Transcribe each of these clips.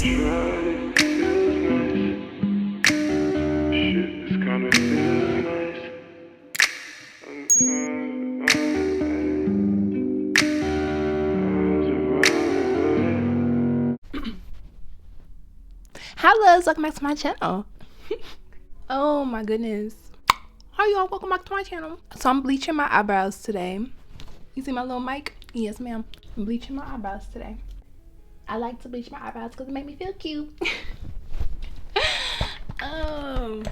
Hello, welcome back to my channel. Oh my goodness. Hi y'all, welcome back to my channel. So I'm bleaching my eyebrows today. You see my little mic? Yes ma'am. I'm bleaching my eyebrows today. I like to bleach my eyebrows because it makes me feel cute. Oh.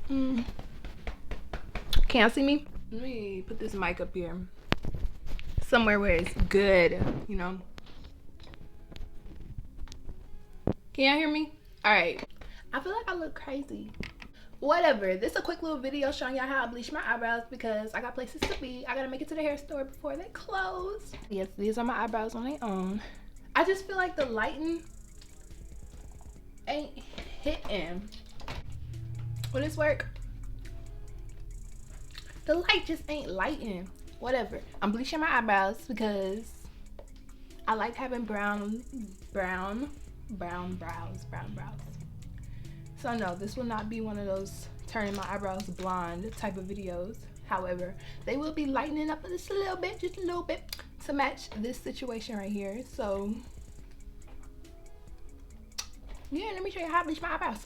Can y'all see me? Let me put this mic up here. Somewhere where it's good, you know. Can y'all hear me? Alright. I feel like I look crazy. Whatever. This is a quick little video showing y'all how I bleach my eyebrows because I got places to be. I gotta make it to the hair store before they close. Yes, these are my eyebrows on their own. I just feel like the lighting ain't hitting. Will this work? The light just ain't lighting. Whatever. I'm bleaching my eyebrows because I like having brown brows. So no, this will not be one of those turning my eyebrows blonde type of videos. However, they will be lightening up just a little bit to match this situation right here. So yeah, let me show you how I bleach my eyebrows.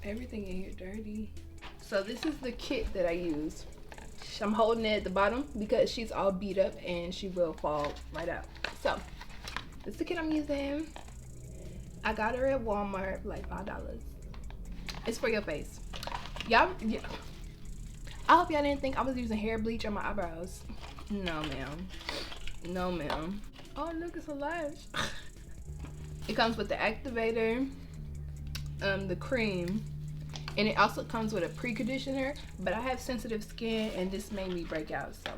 Everything in here dirty. So this is the kit that I use. I'm holding it at the bottom because she's all beat up and she will fall right out. So this is the kit I'm using. I got her at Walmart for like $5. It's for your face. Y'all, yeah. I hope y'all didn't think I was using hair bleach on my eyebrows. No ma'am. No ma'am. Oh look, it's a lash. It comes with the activator, the cream, and it also comes with a pre-conditioner, but I have sensitive skin and this made me break out, so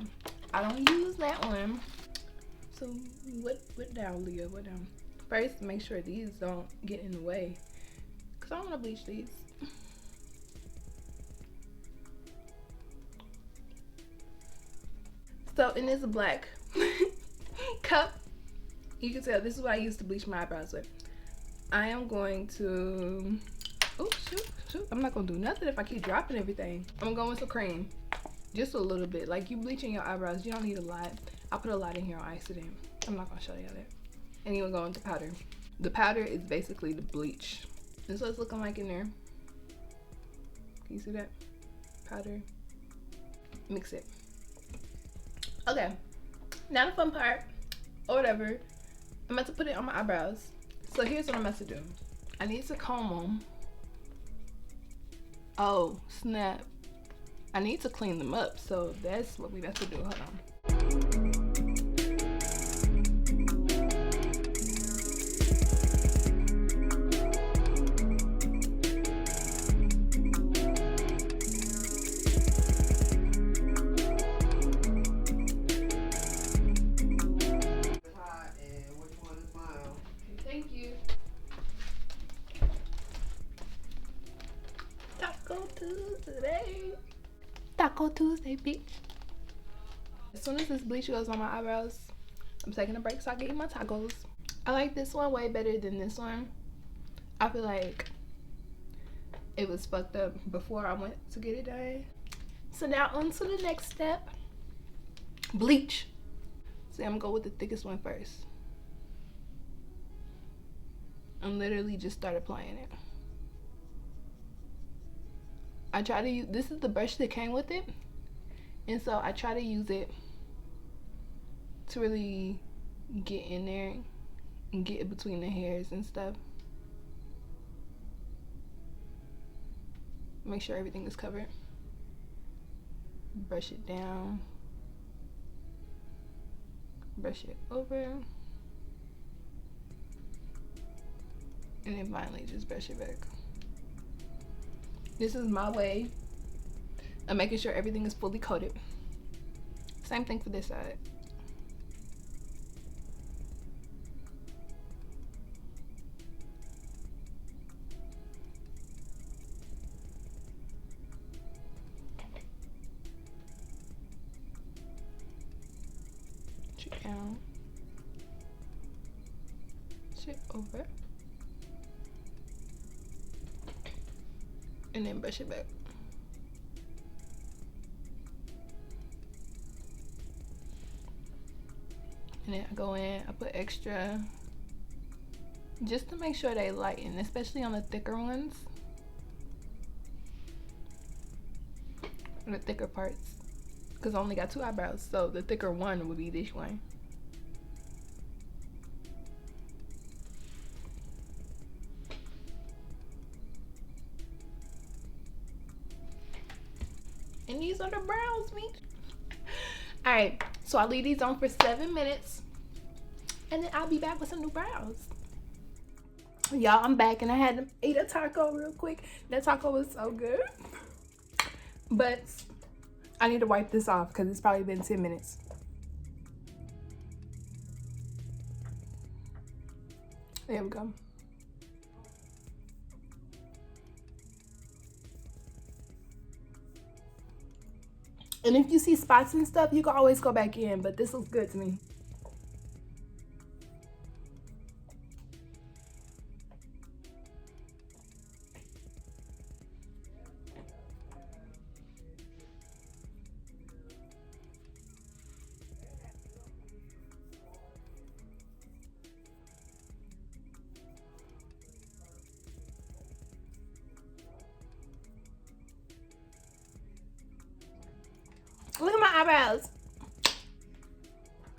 I don't use that one. So what down, Leah? What down? First, make sure these don't get in the way because I want to bleach these. So in this black cup, you can tell this is what I used to bleach my eyebrows with. I am going to, oh shoot, I'm not gonna do nothing if I keep dropping everything. I'm going with some cream, just a little bit. Like you bleaching your eyebrows, you don't need a lot. I put a lot in here on accident. I'm not gonna show y'all that. And you will go into powder. The powder is basically the bleach. This is what it's looking like in there. Can you see that? Powder. Mix it. Okay. Now the fun part, or whatever. I'm about to put it on my eyebrows. So here's what I'm about to do. I need to comb them. Oh, snap. I need to clean them up. So that's what we about to do. Hold on. Thank you. Taco Tuesday. Taco Tuesday, bitch. As soon as this bleach goes on my eyebrows, I'm taking a break so I can eat my tacos. I like this one way better than this one. I feel like it was fucked up before I went to get it done. So now on to the next step. Bleach. See, I'm gonna go with the thickest one first. I'm literally just started applying it. I try to use, this is the brush that came with it, and so I try to use it to really get in there and get in between the hairs and stuff. Make sure everything is covered. Brush it down, brush it over, and then finally just brush it back. This is my way of making sure everything is fully coated. Same thing for this side. brush it over. And then brush it back. And then I go in, I put extra just to make sure they lighten, especially on the thicker ones. The thicker parts. Because I only got 2 eyebrows, so the thicker one would be this one. And these are the brows, me. Alright, so I'll leave these on for 7 minutes. And then I'll be back with some new brows. Y'all, I'm back and I had to eat a taco real quick. That taco was so good. But I need to wipe this off because it's probably been 10 minutes. There we go. And if you see spots and stuff, you can always go back in, but this looks good to me. Look at my eyebrows.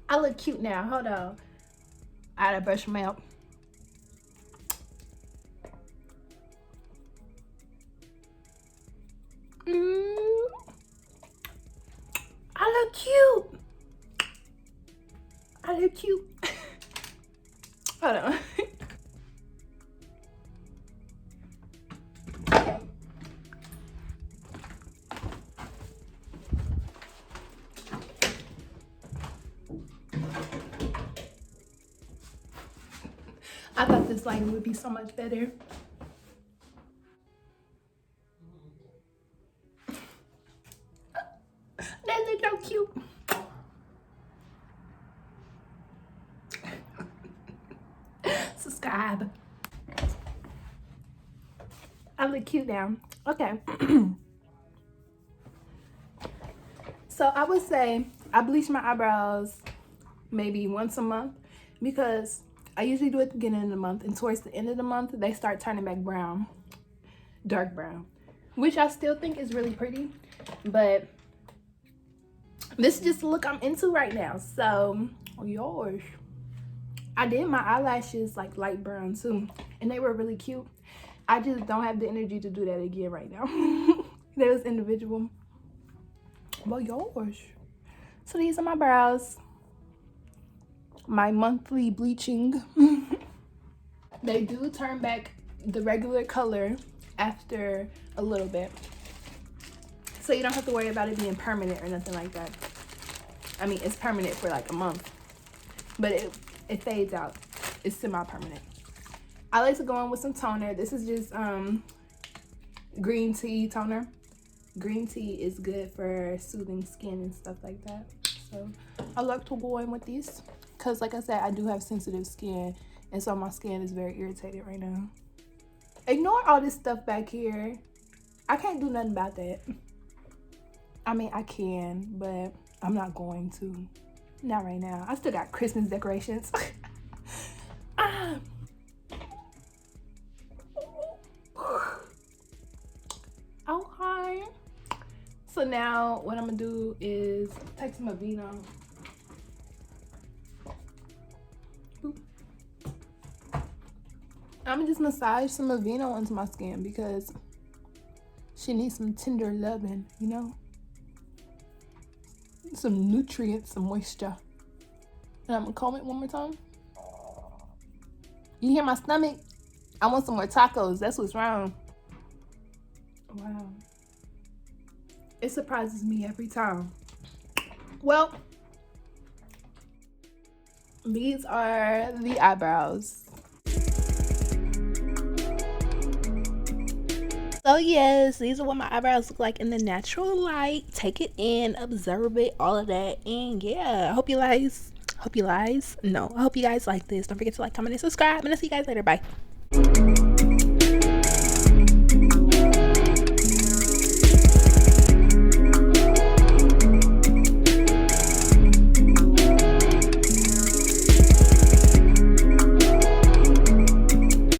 I look cute now. Hold on. I gotta brush them out. I look cute. I look cute. Hold on. I thought this lighting would be so much better. They look so cute. Subscribe. I look cute now. Okay. So I would say I bleach my eyebrows maybe once a month because I usually do it at the beginning of the month, and towards the end of the month they start turning back brown, dark brown, which I still think is really pretty, but this is just the look I'm into right now. So yours. I did my eyelashes like light brown too, and they were really cute. I just don't have the energy to do that again right now. That was individual. Well, yours. So these are my brows. My monthly bleaching. They do turn back the regular color after a little bit, so you don't have to worry about it being permanent or nothing like that. I mean, it's permanent for like a month, but it fades out. It's semi-permanent. I like to go in with some toner. This is just green tea toner. Green tea is good for soothing skin and stuff like that, so I like to go in with these because, like I said, I do have sensitive skin, and so my skin is very irritated right now. Ignore all this stuff back here. I can't do nothing about that. I mean, I can, but I'm not going to. Not right now. I still got Christmas decorations. Okay. So now what I'm gonna do is take some Aveeno. I'm gonna just massage some Aveeno into my skin because she needs some tender loving, you know? Some nutrients, some moisture. And I'm gonna comb it one more time. You hear my stomach? I want some more tacos. That's what's wrong. Wow. It surprises me every time. Well, these are the eyebrows. So yes, these are what my eyebrows look like in the natural light. Take it in, observe it, all of that. And yeah, I hope you guys I hope you guys like this. Don't forget to like, comment, and subscribe, and I'll see you guys later. Bye.